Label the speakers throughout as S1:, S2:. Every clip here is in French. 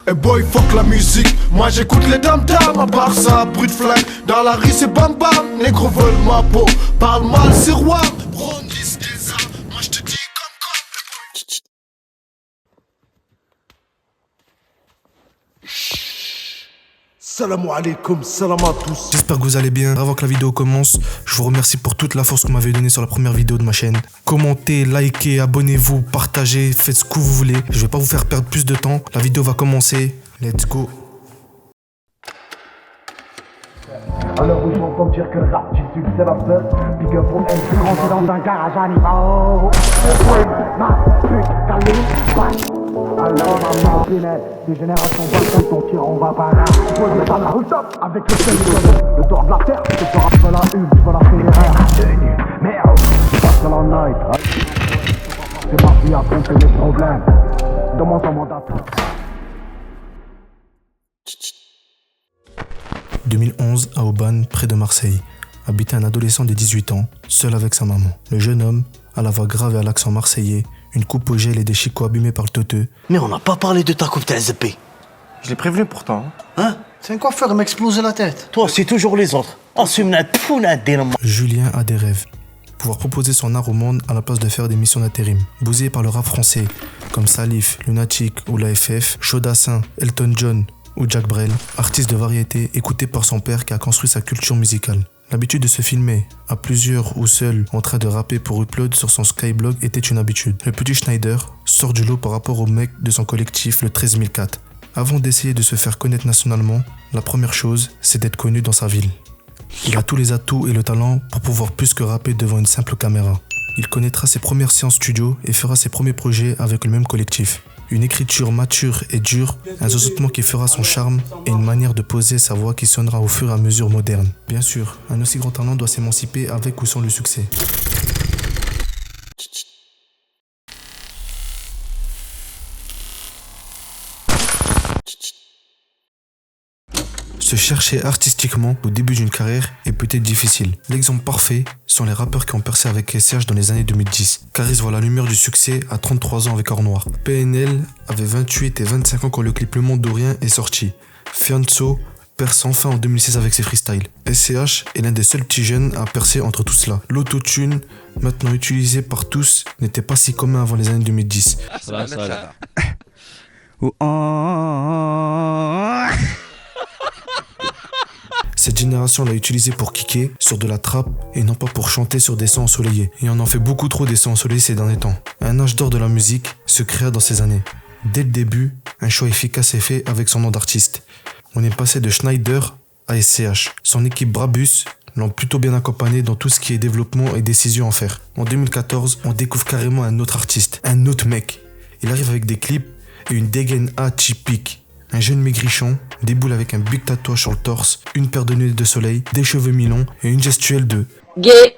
S1: Et boy fuck la musique, moi j'écoute les dam-dam. À part ça, bruit de flingue, dans la rue c'est bam bam. Négro veulent ma peau, parle mal c'est roi. Brandis des armes, moi je te dis comme. Salam alaikum, salam à tous.
S2: J'espère que vous allez bien. Avant que la vidéo commence, je vous remercie pour toute la force que vous m'avez donnée sur la première vidéo de ma chaîne. Commentez, likez, abonnez-vous, partagez, faites ce que vous voulez. Je vais pas vous faire perdre plus de temps. La vidéo va commencer. Let's go.
S3: Alors où j'entends dire que le rap du sud c'est la peur. Big up pour elle, je rentre dans un garage à niveau. Ma pute, calme, alors maman pinette, des générations basses, ton tir on va pas là. Pose le pas hold up, avec le seul le tour de la terre, je te rappelle la une, je vais la fédéraire. Tenue, merde, je passe à la night. C'est parti à compter les problèmes. Demande ton mandat.
S2: 2011, à Aubagne, près de Marseille, habitait un adolescent de 18 ans, seul avec sa maman. Le jeune homme, à la voix grave et à l'accent marseillais, une coupe au gel et des chicots abîmés par le teuteux.
S4: Mais on n'a pas parlé de ta coupe TSP.
S5: Je l'ai prévenu pourtant.
S4: Hein?
S6: C'est un coiffeur, il m'a explosé la tête.
S4: Toi, c'est toujours les autres. Assume la pouna d'énorme.
S2: Julien a des rêves. Pouvoir proposer son art au monde à la place de faire des missions d'intérim. Bousillé par le rap français, comme Salif, Lunatic ou la FF, Chaudassin, Elton John ou Jack Brel, artiste de variété écouté par son père qui a construit sa culture musicale. L'habitude de se filmer, à plusieurs ou seul, en train de rapper pour upload sur son Skyblog était une habitude. Le petit Schneider sort du lot par rapport au mec de son collectif le 13004. Avant d'essayer de se faire connaître nationalement, la première chose, c'est d'être connu dans sa ville. Il a tous les atouts et le talent pour pouvoir plus que rapper devant une simple caméra. Il connaîtra ses premières séances studio et fera ses premiers projets avec le même collectif. Une écriture mature et dure, un zozotement qui fera son charme et une manière de poser sa voix qui sonnera au fur et à mesure moderne. Bien sûr, un aussi grand talent doit s'émanciper avec ou sans le succès. Se chercher artistiquement au début d'une carrière est peut-être difficile. L'exemple parfait sont les rappeurs qui ont percé avec SCH dans les années 2010. Caris voit la lumière du succès à 33 ans avec Or Noir. PNL avait 28 et 25 ans quand le clip Le Monde d'Orient est sorti. Fianso perce enfin en 2016 avec ses freestyles. SCH est l'un des seuls petits jeunes à percer entre tout cela. L'autotune, maintenant utilisé par tous, n'était pas si commun avant les années 2010. Cette génération l'a utilisé pour kicker sur de la trappe et non pas pour chanter sur des sons ensoleillés. Et on en fait beaucoup trop des sons ensoleillés ces derniers temps. Un âge d'or de la musique se créa dans ces années. Dès le début, un choix efficace est fait avec son nom d'artiste. On est passé de Schneider à SCH. Son équipe Brabus l'ont plutôt bien accompagné dans tout ce qui est développement et décision à faire. En 2014, on découvre carrément un autre artiste, un autre mec. Il arrive avec des clips et une dégaine atypique. Un jeune maigrichon déboule avec un big tatouage sur le torse, une paire de lunettes de soleil, des cheveux mi-longs et une gestuelle de gay.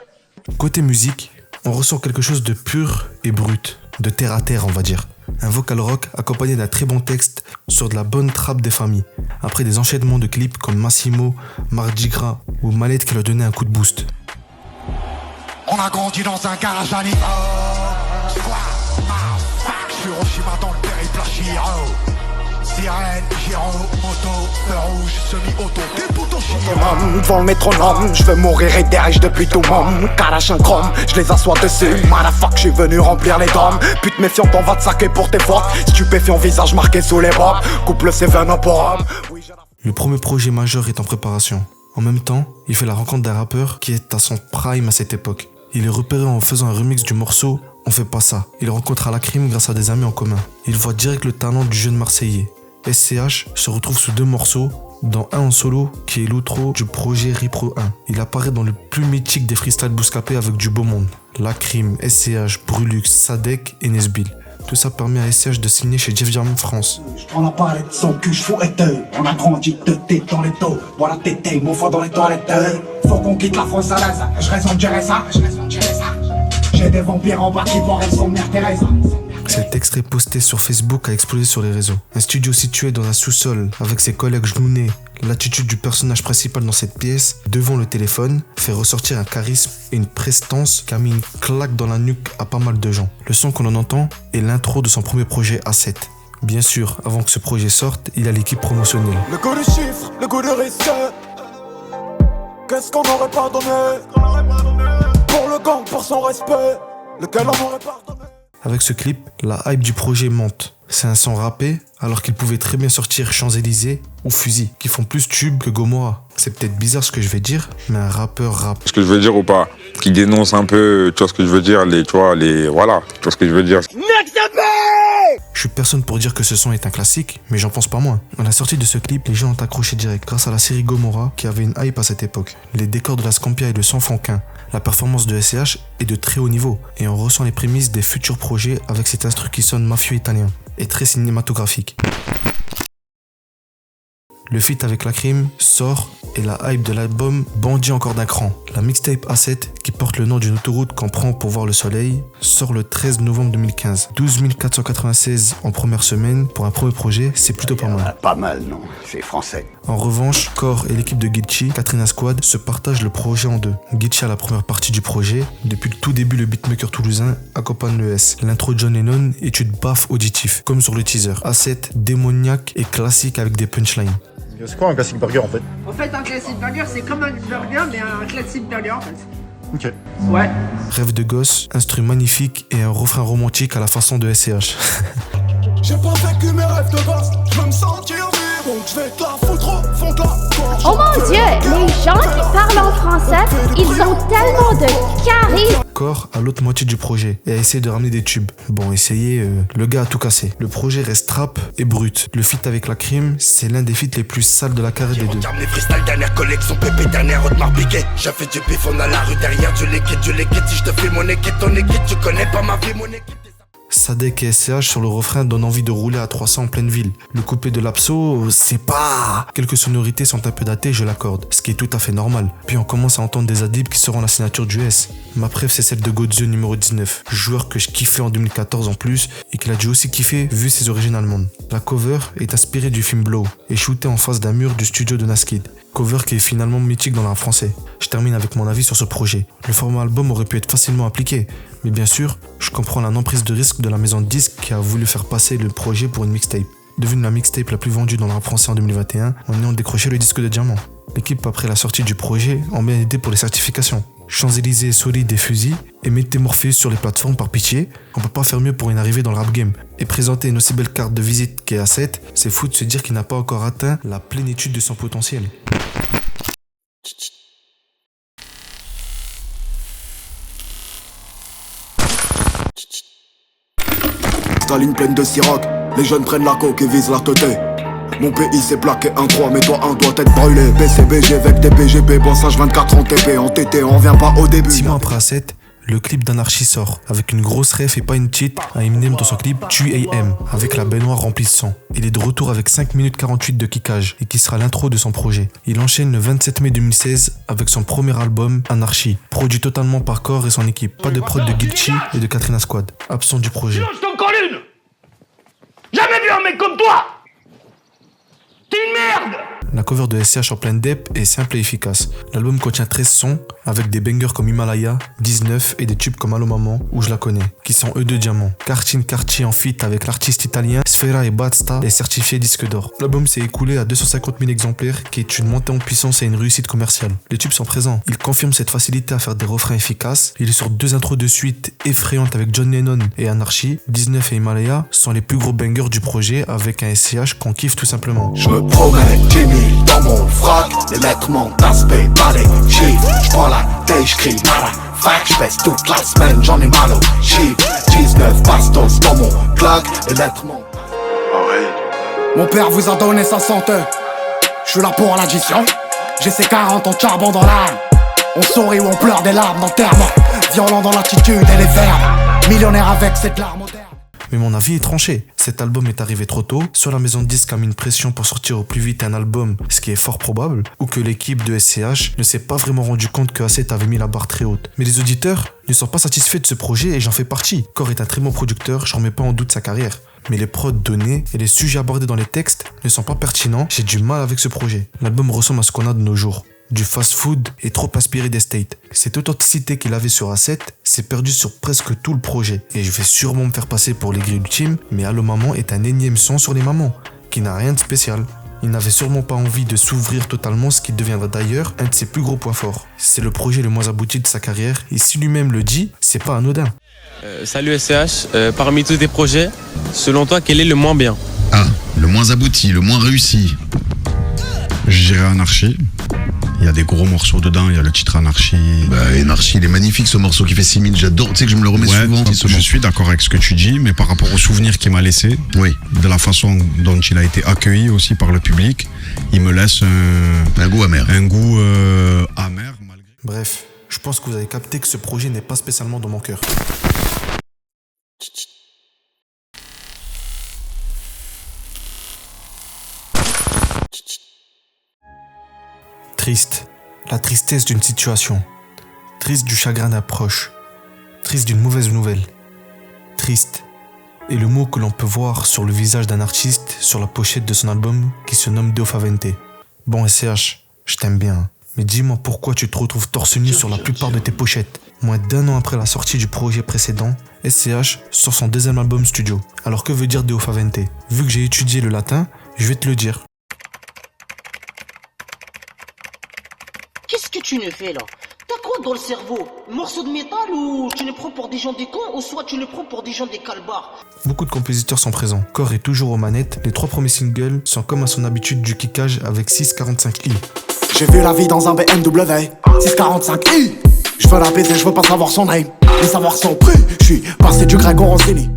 S2: Côté musique, on ressent quelque chose de pur et brut, de terre à terre on va dire. Un vocal rock accompagné d'un très bon texte sur de la bonne trappe des familles. Après des enchaînements de clips comme Massimo, Mardi Gras ou Mallette qui leur donnait un coup de boost.
S7: On a grandi dans un garage à niveau. Hiroshima dans le périple à Chiro. Sirène, gyro, moto, feu rouge, semi-auto. Quel potentiel
S3: devant le métronome, je veux mourir et derrière depuis tout monde. Carache un chrome, je les assois dessus. Motherfuck, je suis venu remplir les drums. Pute méfiante, on va te saquer pour tes fautes. Stupéfiant, visage marqué sous les bombes. Coupe le Seven au porum.
S2: Le premier projet majeur est en préparation. En même temps, il fait la rencontre d'un rappeur qui est à son prime à cette époque. Il est repéré en faisant un remix du morceau On fait pas ça. Il rencontre Alacrime grâce à des amis en commun. Il voit direct le talent du jeune Marseillais. SCH se retrouve sous 2 morceaux, dont un en solo qui est l'outro du projet Ripro 1. Il apparaît dans le plus mythique des freestyles bouscapés avec du beau monde. Lacrime, SCH, Brulux, Sadek et Nesbill. Tout ça permet à SCH de signer chez Def Jam France.
S3: On a parlé de son cul, je fous être. On a grandi de tête dans les dos. Voilà tété, mon foie dans les toilettes. Faut qu'on quitte la France à l'aise. Je raison de gérer ça, J'ai des vampires en bas qui pourraient son mère Teresa.
S2: Cet extrait posté sur Facebook a explosé sur les réseaux. Un studio situé dans un sous-sol avec ses collègues genounés. L'attitude du personnage principal dans cette pièce, devant le téléphone, fait ressortir un charisme et une prestance qui a mis une claque dans la nuque à pas mal de gens. Le son qu'on en entend est l'intro de son premier projet A7. Bien sûr, avant que ce projet sorte, il y a l'équipe promotionnelle.
S1: Le goût des chiffres, le goût des risques. Qu'est-ce qu'on n'aurait pas donné pour le gang, pour son respect, lequel on aurait pardonné.
S2: Avec ce clip, la hype du projet monte. C'est un son rappé, alors qu'il pouvait très bien sortir Champs-Élysées ou Fusil, qui font plus tube que Gomorrah. C'est peut-être bizarre ce que je vais dire, mais un rappeur rappe.
S8: Ce que je veux dire ou pas, qui dénonce un peu, tu vois ce que je veux dire, voilà, tu vois ce que je veux dire.
S2: Je suis personne pour dire que ce son est un classique, mais j'en pense pas moins. À la sortie de ce clip, les gens ont accroché direct grâce à la série Gomorrah qui avait une hype à cette époque. Les décors de la Scampia et le sang font qu'un. La performance de SCH est de très haut niveau et on ressent les prémices des futurs projets avec cet instru qui sonne mafieux italien et très cinématographique. Le feat avec La Crime sort et la hype de l'album bondit encore d'un cran. La mixtape A7, qui porte le nom d'une autoroute qu'on prend pour voir le soleil, sort le 13 novembre 2015. 12 496 en première semaine pour un premier projet, c'est plutôt pas mal.
S7: Pas mal, non, c'est français.
S2: En revanche, Core et l'équipe de Geechee, Katrina Squad, se partagent le projet en deux. Geechee a la première partie du projet. Depuis le tout début, le beatmaker toulousain accompagne le S. L'intro de John Lennon est une baffe auditif, comme sur le teaser. A7, démoniaque et classique avec des punchlines.
S5: C'est quoi un classic burger en fait?
S9: En fait, un classic burger, c'est comme un burger, mais un classic burger en fait.
S5: Ok.
S9: Ouais.
S2: Rêve de gosse, instru magnifique et un refrain romantique à la façon de SCH.
S1: J'ai pas vécu mes rêves de gosse, je veux me sentir vivre, donc je vais te la foutre au fond de la gorge.
S10: Oh mon Dieu, les gens qui parlent en français, ils ont tellement de charisme.
S2: Core à l'autre moitié du projet et a essayé de ramener des tubes. Bon, le gars a tout cassé. Le projet reste trap et brut. Le feat avec La Crime, c'est l'un des feats les plus sales de la carrière des deux.
S7: Les freestyle, dernière collection, pépé, dernière Audemars Piguet. J'ai fait du bif, on a la rue derrière, du liquide. Si je te fais mon équipe, ton équipe, tu connais pas ma vie, mon équipe.
S2: Sadek et SCH sur le refrain donnent envie de rouler à 300 en pleine ville. Le coupé de l'Apso, c'est pas... Quelques sonorités sont un peu datées, je l'accorde, ce qui est tout à fait normal. Puis on commence à entendre des adlibs qui seront la signature du S. Ma préf, c'est celle de Godzio numéro 19, joueur que je kiffais en 2014 en plus et qu'il a dû aussi kiffer vu ses origines allemandes. La cover est inspirée du film Blow et shootée en face d'un mur du studio de Naskid. Cover qui est finalement mythique dans l'art français. Je termine avec mon avis sur ce projet. Le format album aurait pu être facilement appliqué, mais bien sûr, je comprends la non-prise de risque de la maison de disques qui a voulu faire passer le projet pour une mixtape. Devenue la mixtape la plus vendue dans l'art français en 2021, en ayant décroché le disque de diamant. L'équipe, après la sortie du projet, en bien aidé pour les certifications. Champs-Élysées, Solide et Fusil, et mettez Morpheus sur les plateformes par pitié, on peut pas faire mieux pour une arrivée dans le rap game. Et présenter une aussi belle carte de visite qu'est A7, c'est fou de se dire qu'il n'a pas encore atteint la plénitude de son potentiel.
S1: Ta ligne pleine de Ciroc, les jeunes prennent la coke et visent la teuté. Mon pays s'est plaqué 1-3, mais toi un doigt tête brûlée. BCBG avec des PGP, bossage 24 en TP. En TT, on revient pas au début.
S2: 6 mois après A7, le clip d'Anarchie sort, avec une grosse ref et pas une cheat à Eminem dans son clip Tu-AM, avec la baignoire remplie de sang. Il est de retour avec 5 minutes 48 de kickage, et qui sera l'intro de son projet. Il enchaîne le 27 mai 2016 avec son premier album, Anarchie, produit totalement par Core et son équipe. Pas de prod de Geechee et de Katrina Squad, absent du projet.
S3: Je t'en colle une. Jamais vu un mec comme toi. T'es une merde.
S2: La cover de SCH en pleine dep est simple et efficace. L'album contient 13 sons, avec des bangers comme Himalaya, 19 et des tubes comme Allo Maman, où je la connais, qui sont eux deux diamants. Carcin en feat avec l'artiste italien Sfera et Batsta est certifié disque d'or. L'album s'est écoulé à 250 000 exemplaires, qui est une montée en puissance et une réussite commerciale. Les tubes sont présents. Ils confirment cette facilité à faire des refrains efficaces. Il est sur 2 intros de suite effrayantes avec John Lennon et Anarchie. 19 et Himalaya sont les plus gros bangers du projet, avec un SCH qu'on kiffe tout simplement.
S1: Je me promène, Jimmy, dans mon frac. Les lettres montent d'aspect, pas les chiffres. J'prends la tête, j'crie nada. Fac, j'pèse toute la semaine, j'en ai mal au chiffre. 19 bastos dans mon claque. Les lettres montent.
S6: Mon père vous a donné sa santé. Je suis là pour l'addition. J'ai ces 40 ans de charbon dans l'âme. On sourit ou on pleure des larmes d'enterrement. Violent dans l'attitude et les verbes. Millionnaire avec cette larme moderne.
S2: Mais mon avis est tranché. Cet album est arrivé trop tôt. Soit la maison de disques a mis une pression pour sortir au plus vite un album, ce qui est fort probable, ou que l'équipe de SCH ne s'est pas vraiment rendu compte que A7 avait mis la barre très haute. Mais les auditeurs ne sont pas satisfaits de ce projet et j'en fais partie. Core est un très bon producteur, je remets pas en doute sa carrière. Mais les prods donnés et les sujets abordés dans les textes ne sont pas pertinents, j'ai du mal avec ce projet. L'album ressemble à ce qu'on a de nos jours. du fast-food et trop inspiré des States. Cette authenticité qu'il avait sur A7 s'est perdue sur presque tout le projet. Et je vais sûrement me faire passer pour l'aigri ultime, mais Allo Maman est un énième son sur les mamans, qui n'a rien de spécial. Il n'avait sûrement pas envie de s'ouvrir totalement, ce qui deviendra d'ailleurs un de ses plus gros points forts. C'est le projet le moins abouti de sa carrière, et si lui-même le dit, c'est pas anodin.
S11: Salut SCH, parmi tous tes projets, selon toi, quel est le moins bien?
S12: Ah, le moins abouti, le moins réussi. Je dirais Anarchie. Il y a des gros morceaux dedans, il y a le titre Anarchie.
S13: Bah, Anarchie, il est magnifique ce morceau qui fait 6000, j'adore, tu sais que je me le remets souvent.
S12: Je suis d'accord avec ce que tu dis, mais par rapport au souvenir qu'il m'a laissé,
S13: oui,
S12: de la façon dont il a été accueilli aussi par le public, il me laisse
S13: un goût amer.
S12: Un goût amer.
S2: Bref, je pense que vous avez capté que ce projet n'est pas spécialement dans mon cœur. Triste, la tristesse d'une situation. Triste du chagrin d'un proche. Triste d'une mauvaise nouvelle. Triste est le mot que l'on peut voir sur le visage d'un artiste sur la pochette de son album qui se nomme Deo Favente. Bon SCH, je t'aime bien, mais dis-moi pourquoi tu te retrouves torse nu sur la plupart de tes pochettes. Moins d'1 an après la sortie du projet précédent, SCH sort son deuxième album studio. Alors que veut dire Deo Favente? Vu que j'ai étudié le latin, je vais te le dire.
S14: Qu'est-ce que tu nous fais là? T'as quoi dans le cerveau? Un morceau de métal ou tu le prends pour des gens des cons ou soit tu le prends pour des gens des calbars?
S2: Beaucoup de compositeurs sont présents. Core est toujours aux manettes. Les 3 premiers singles sont comme à son habitude du kickage avec 645i.
S6: J'ai vu la vie dans un BMW 645i. Je veux la baiser, je veux pas savoir son name, ni savoir son prix. Je suis passé du grec au Rossini.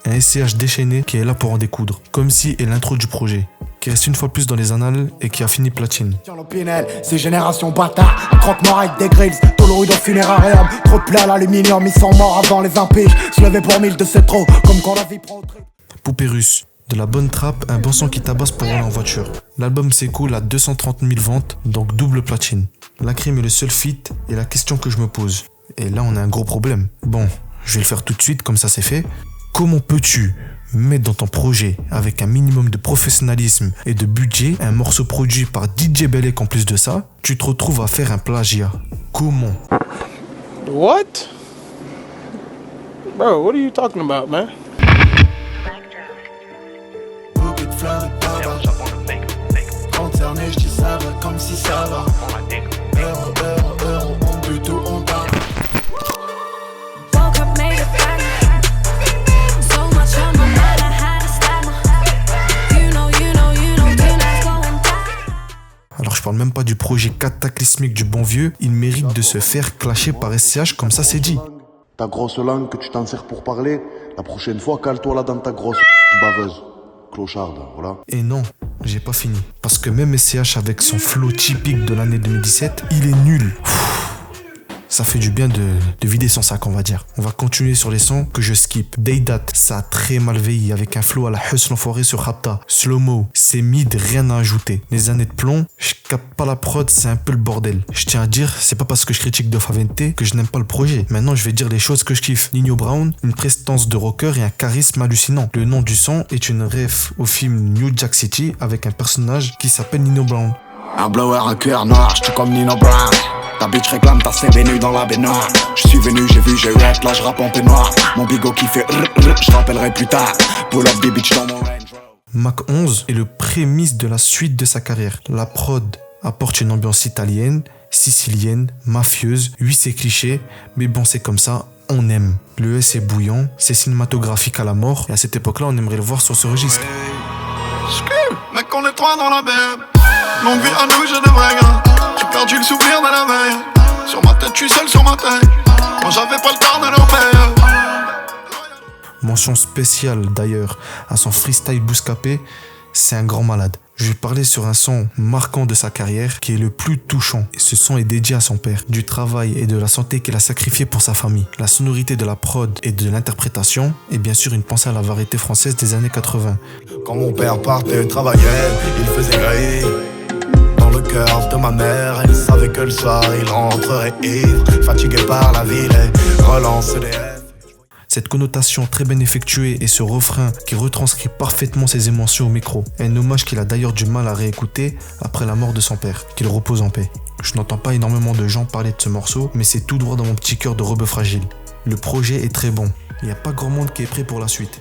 S2: Un SCH déchaîné qui est là pour en découdre, comme si est l'intro du projet, qui reste une fois plus dans les annales et qui a fini platine.
S6: Tiens l'opinel, c'est génération bâtard. Un croque-mort avec des grilles, Toloïde au funérarium. Trop de plaies à l'aluminium, ils sont morts avant les impiges. Se lever pour 1000 de c'est trop, comme quand la vie prend au trip.
S2: Poupée russe, de la bonne trappe, un bon son qui tabasse pour aller en voiture. L'album s'écoule à 230 000 ventes, donc double platine. La Crime est le seul feat et la question que je me pose. Et là on a un gros problème. Bon, je vais le faire tout de suite comme ça c'est fait. Comment peux-tu mettre dans ton projet, avec un minimum de professionnalisme et de budget, un morceau produit par DJ Belek en plus de ça, tu te retrouves à faire un plagiat? Comment?
S15: What? Bro, what are you talking about, man?
S3: Concerné, je dis ça va comme si ça va. Euro, on peut tout, on parle.
S2: Alors je parle même pas du projet cataclysmique du bon vieux, il mérite de se faire clasher par SCH comme ça c'est dit.
S16: Ta grosse langue que tu t'en sers pour parler, la prochaine fois cale-toi là dans ta grosse baveuse. Clocharde, voilà.
S2: Et non, j'ai pas fini. Parce que même SCH avec son flow typique de l'année 2017, il est nul. Ça fait du bien de vider son sac, on va dire. On va continuer sur les sons que je skip. Daydat, ça a très mal vieilli avec un flow à la Husn l'enfoiré sur Rapta. Slow-mo, c'est mid, rien à ajouter. Les années de plomb, je capte pas la prod, c'est un peu le bordel. Je tiens à dire, c'est pas parce que je critique Deo Favente que je n'aime pas le projet. Maintenant, je vais dire les choses que je kiffe. Nino Brown, une prestance de rocker et un charisme hallucinant. Le nom du son est une ref au film New Jack City avec un personnage qui s'appelle Nino Brown.
S6: Un blower, un cuir noir, j'suis comme Nino Brown. Ta bitch réclame ta CV nue dans la baignoire. J'suis venu, j'ai vu, j'ai rap, là j'rappe en peignoir. Mon bigot qui fait j'rappellerai plus tard. Pull up des bitch dans mon range.
S2: Mach 11 est le prémisse de la suite de sa carrière. La prod apporte une ambiance italienne, sicilienne, mafieuse. Oui, c'est cliché, mais bon, c'est comme ça, on aime. Le S est bouillant, c'est cinématographique à la mort, et à cette époque-là, on aimerait le voir sur ce registre.
S17: Mec, on est trois dans la BM. Longue vie à nous, j'ai des vrais gars. J'ai perdu le souvenir de la veille. Sur ma tête, je suis seul sur ma tête. Moi, j'avais pas le temps de nos pères.
S2: Mention spéciale d'ailleurs à son freestyle Bouscapé, c'est un grand malade. Je vais parler sur un son marquant de sa carrière qui est le plus touchant. Et ce son est dédié à son père. Du travail et de la santé qu'il a sacrifié pour sa famille. La sonorité de la prod et de l'interprétation et bien sûr une pensée à la variété française des années 80.
S3: Quand mon père partait travailler, il faisait gris. Dans le cœur de ma mère, elle savait que le soir il rentrerait ivre. Fatigué par la ville et relance des rêves.
S2: Cette connotation très bien effectuée et ce refrain qui retranscrit parfaitement ses émotions au micro. Un hommage qu'il a d'ailleurs du mal à réécouter après la mort de son père, qu'il repose en paix. Je n'entends pas énormément de gens parler de ce morceau, mais c'est tout droit dans mon petit cœur de rebeu fragile. Le projet est très bon. Il n'y a pas grand monde qui est prêt pour la suite.